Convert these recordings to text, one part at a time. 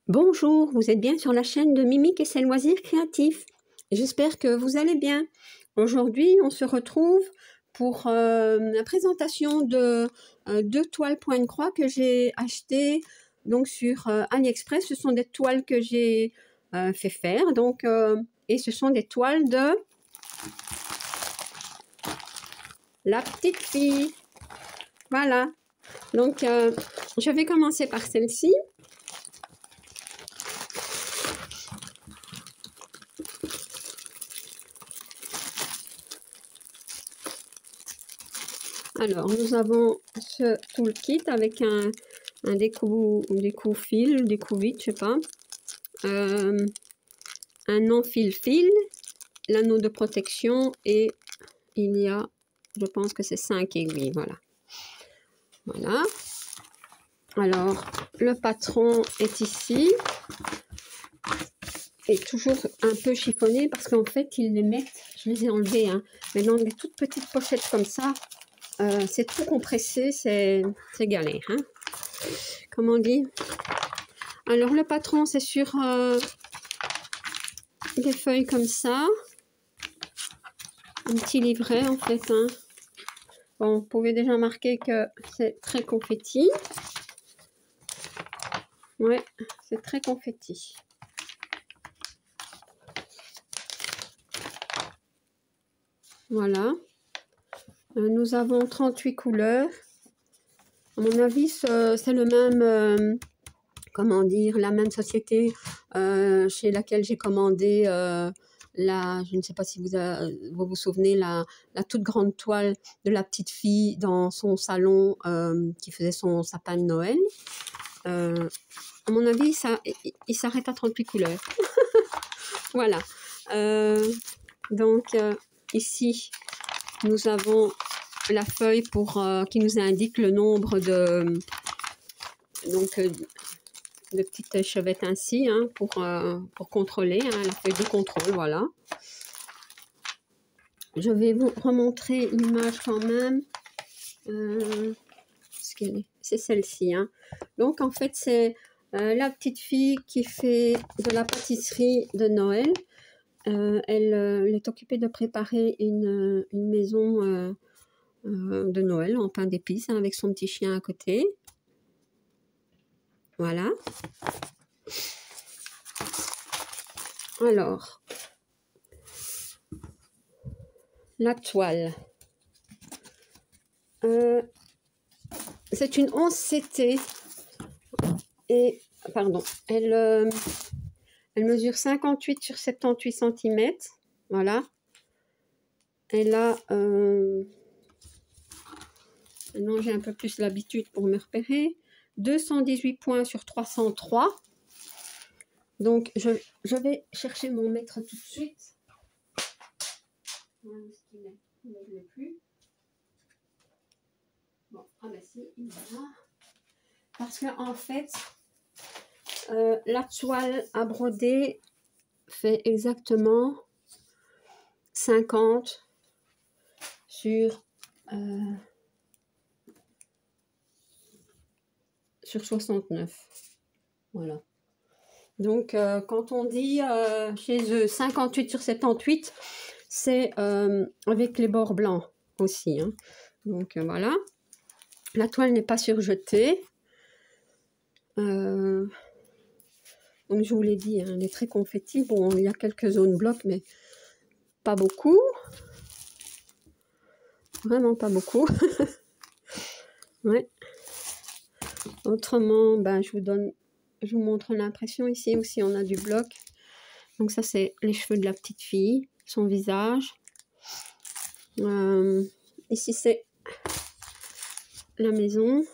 Bonjour, vous êtes bien sur la chaîne de Mimique et ses loisirs créatifs. J'espère que vous allez bien. Aujourd'hui, on se retrouve pour la présentation de deux toiles point de croix que j'ai achetées donc sur AliExpress. Ce sont des toiles que j'ai fait faire et ce sont des toiles de la petite fille. Voilà. Donc, je vais commencer par celle-ci. Alors, nous avons ce toolkit avec un découpe-fil, découpe-vite, je sais pas, un enfile-fil, l'anneau de protection et il y a, je pense que c'est 5 aiguilles, voilà. Voilà. Alors, le patron est ici et toujours un peu chiffonné parce qu'en fait, ils les mettent, je les ai enlevés, hein, mais dans des toutes petites pochettes comme ça. C'est trop compressé, c'est galère, hein. Comme on dit. Alors le patron, c'est sur des feuilles comme ça. Un petit livret en fait, hein. Bon, vous pouvez déjà marquer que c'est très confetti. Ouais, c'est très confetti. Voilà. Nous avons 38 couleurs. À mon avis, c'est le même, comment dire, la même société chez laquelle j'ai commandé je ne sais pas si vous vous souvenez, la toute grande toile de la petite fille dans son salon qui faisait son sapin de Noël. À mon avis, il s'arrête à 38 couleurs. Voilà. Ici, nous avons la feuille qui nous indique le nombre de petites échevettes ainsi, hein, pour contrôler, hein, la feuille de contrôle, voilà. Je vais vous remontrer l'image quand même. C'est celle-ci, hein. Donc en fait, c'est la petite fille qui fait de la pâtisserie de Noël. Elle est occupée de préparer une maison de Noël en pain d'épices, hein, avec son petit chien à côté. Voilà. Alors, la toile. C'est une 11 CT. Et, pardon, elle mesure 58 sur 78 cm. Voilà. Elle a... maintenant, j'ai un peu plus l'habitude pour me repérer. 218 points sur 303. Donc, je vais chercher mon mètre tout de suite. Où est-ce qu'il est? Il ne l'est plus. Bon, ah ben si, il est là. Parce qu'en fait, la toile à broder fait exactement 50 sur 69. Voilà. Donc, quand on dit chez eux 58 sur 78, c'est avec les bords blancs aussi, hein. Donc, voilà. La toile n'est pas surjetée. Donc, je vous l'ai dit, hein, elle est très confetti. Bon, il y a quelques zones blocs, mais pas beaucoup. Vraiment pas beaucoup. Ouais. Autrement, ben, je vous montre l'impression. Ici aussi, on a du bloc. Donc ça, c'est les cheveux de la petite fille, son visage. Ici, c'est la maison.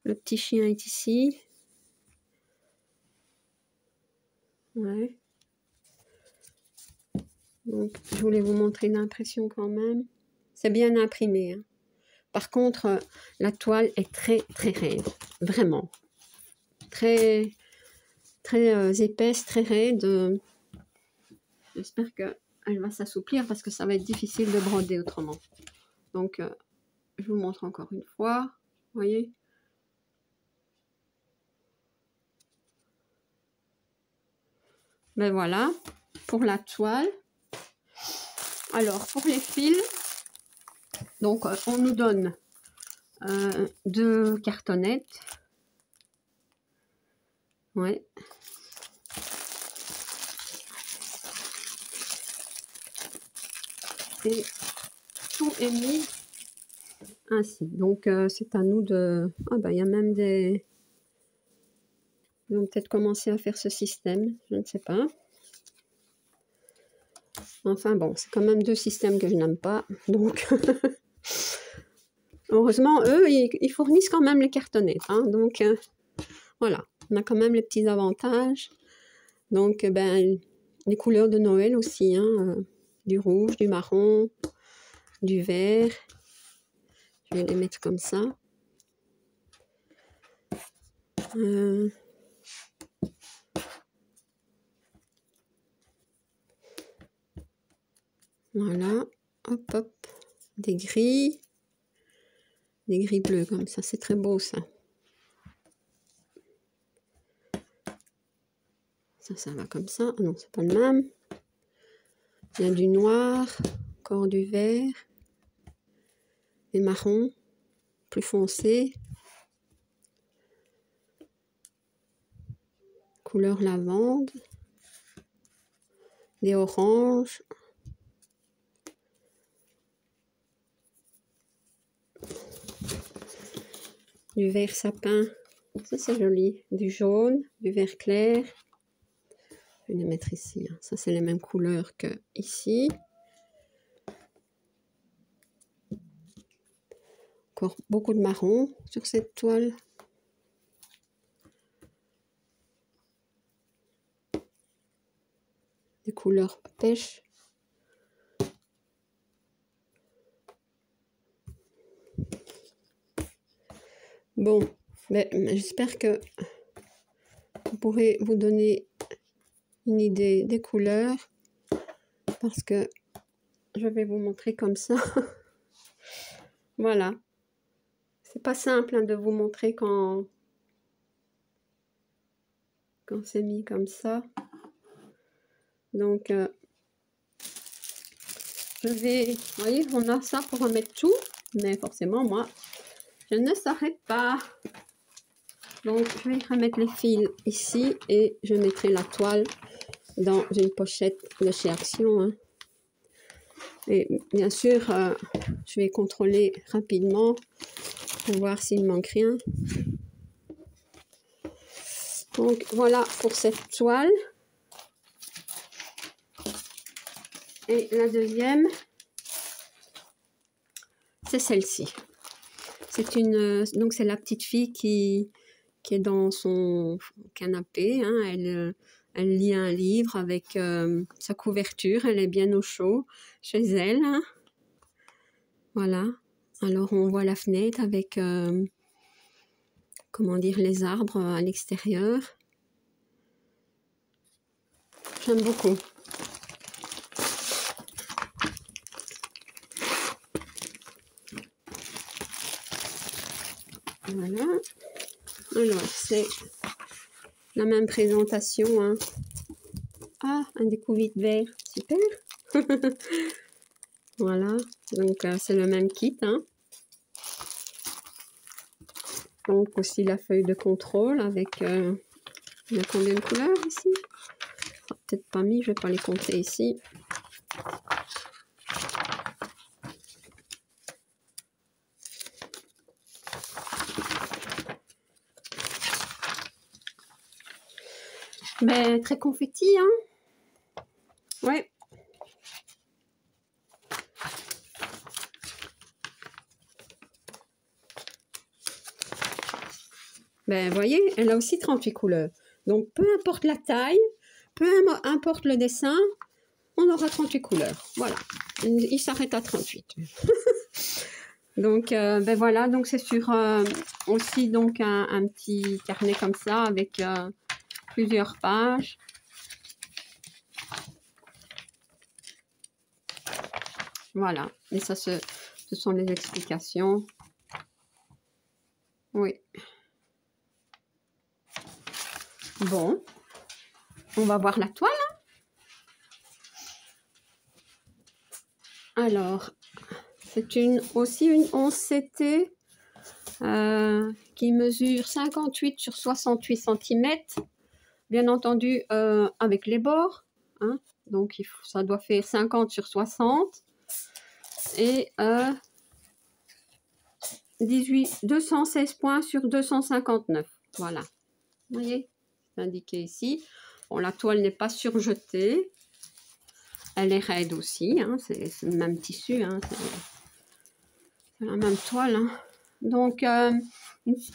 Le petit chien est ici. Ouais. Donc, je voulais vous montrer l'impression quand même. C'est bien imprimé, hein. Par contre, la toile est très, très raide. Vraiment. Très, très épaisse, très raide. J'espère qu'elle va s'assouplir parce que ça va être difficile de broder autrement. Donc, je vous montre encore une fois. Vous voyez? Ben voilà, pour la toile. Alors, pour les fils, donc on nous donne 2 cartonnettes. Ouais. Et tout est mis ainsi. Donc, c'est à nous de... Ah ben, il y a même des... Ils vont peut-être commencer à faire ce système, je ne sais pas. Enfin bon, c'est quand même 2 systèmes que je n'aime pas. Donc, heureusement, eux, ils fournissent quand même les cartonnettes. Hein, donc, voilà, on a quand même les petits avantages. Donc, ben, les couleurs de Noël aussi, hein, du rouge, du marron, du vert. Je vais les mettre comme ça. Voilà, hop, hop, des gris bleus comme ça, c'est très beau ça. Ça va comme ça. Ah non, c'est pas le même. Il y a du noir, encore du vert, des marrons, plus foncés. Couleur lavande, des oranges. Du vert sapin, ça c'est joli. Du jaune, du vert clair. Je vais les mettre ici. Hein. Ça c'est les mêmes couleurs que ici. Encore beaucoup de marron sur cette toile. Des couleurs pêche. Bon, mais j'espère que vous pourrez vous donner une idée des couleurs parce que je vais vous montrer comme ça. Voilà. C'est pas simple hein, de vous montrer quand c'est mis comme ça. Donc, je vais... Vous voyez, on a ça pour remettre tout. Mais forcément, moi, je ne saurais pas. Donc, je vais remettre les fils ici et je mettrai la toile dans une pochette de chez Action. Hein. Et bien sûr, je vais contrôler rapidement pour voir s'il manque rien. Donc, voilà pour cette toile. Et la deuxième, c'est celle-ci. C'est une, donc c'est la petite fille qui est dans son canapé. Hein. Elle lit un livre avec sa couverture. Elle est bien au chaud chez elle. Hein. Voilà. Alors on voit la fenêtre avec, comment dire, les arbres à l'extérieur. J'aime beaucoup. Voilà. Alors, c'est la même présentation. Hein. Ah, un découvite vert. Super. Voilà. Donc, c'est le même kit. Hein. Donc, aussi la feuille de contrôle avec... il y a combien de couleurs ici? Peut-être pas mis, je vais pas les compter ici. Mais très confetti, hein. Ouais. Ben, vous voyez, elle a aussi 38 couleurs. Donc, peu importe la taille, peu importe le dessin, on aura 38 couleurs. Voilà. Il s'arrête à 38. Donc, ben voilà. Donc, c'est sur aussi donc un petit carnet comme ça avec plusieurs pages. Voilà. Et ça, ce sont les explications. Oui. Bon. On va voir la toile. Hein. Alors, c'est aussi une 11 CT qui mesure 58 sur 68 cm. Bien entendu, avec les bords. Hein, donc, ça doit faire 50 sur 60. Et 216 points sur 259. Voilà. Vous voyez, c'est indiqué ici. Bon, la toile n'est pas surjetée. Elle est raide aussi. Hein, c'est le même tissu. Hein, c'est la même toile. Hein. Donc,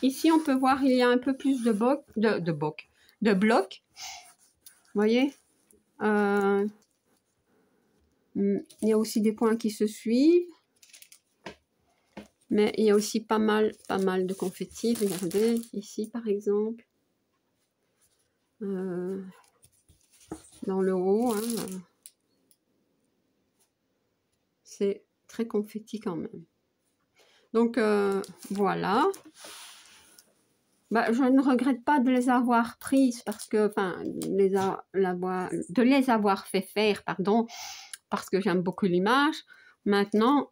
ici, on peut voir il y a un peu plus de blocs. Vous voyez, il y a aussi des points qui se suivent. Mais il y a aussi pas mal de confettis. Regardez, ici par exemple. Dans le haut. Hein, c'est très confetti quand même. Donc, voilà. Bah, je ne regrette pas de les avoir prises parce que, enfin, de les avoir fait faire, pardon, parce que j'aime beaucoup l'image. Maintenant,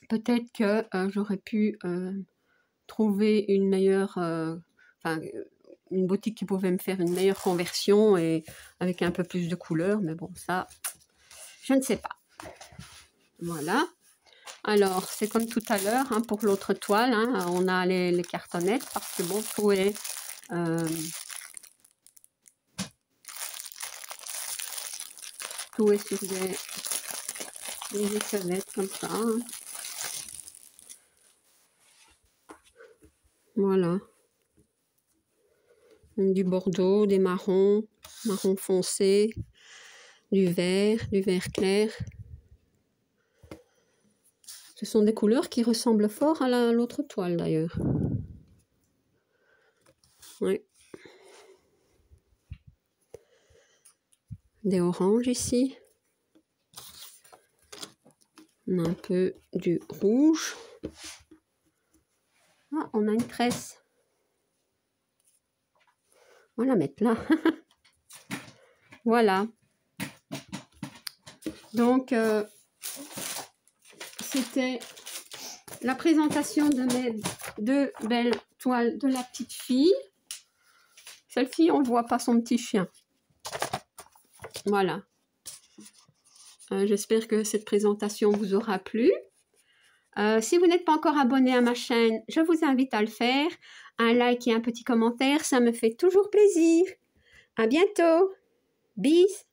peut-être que j'aurais pu trouver une meilleure, une boutique qui pouvait me faire une meilleure conversion et avec un peu plus de couleurs, mais bon, ça, je ne sais pas. Voilà. Alors, c'est comme tout à l'heure, hein, pour l'autre toile, hein, on a les cartonnettes parce que bon, tout est sur des échelettes comme ça. Hein. Voilà. Du bordeaux, des marrons, marron foncé, du vert clair. Ce sont des couleurs qui ressemblent fort à l'autre toile d'ailleurs. Oui. Des oranges ici. On a un peu du rouge. Ah, on a une tresse. On va la mettre là. Voilà. Donc, c'était la présentation de mes deux belles toiles de la petite fille. Celle-ci, on ne voit pas son petit chien. Voilà. J'espère que cette présentation vous aura plu. Si vous n'êtes pas encore abonné à ma chaîne, je vous invite à le faire. Un like et un petit commentaire, ça me fait toujours plaisir. À bientôt. Bis.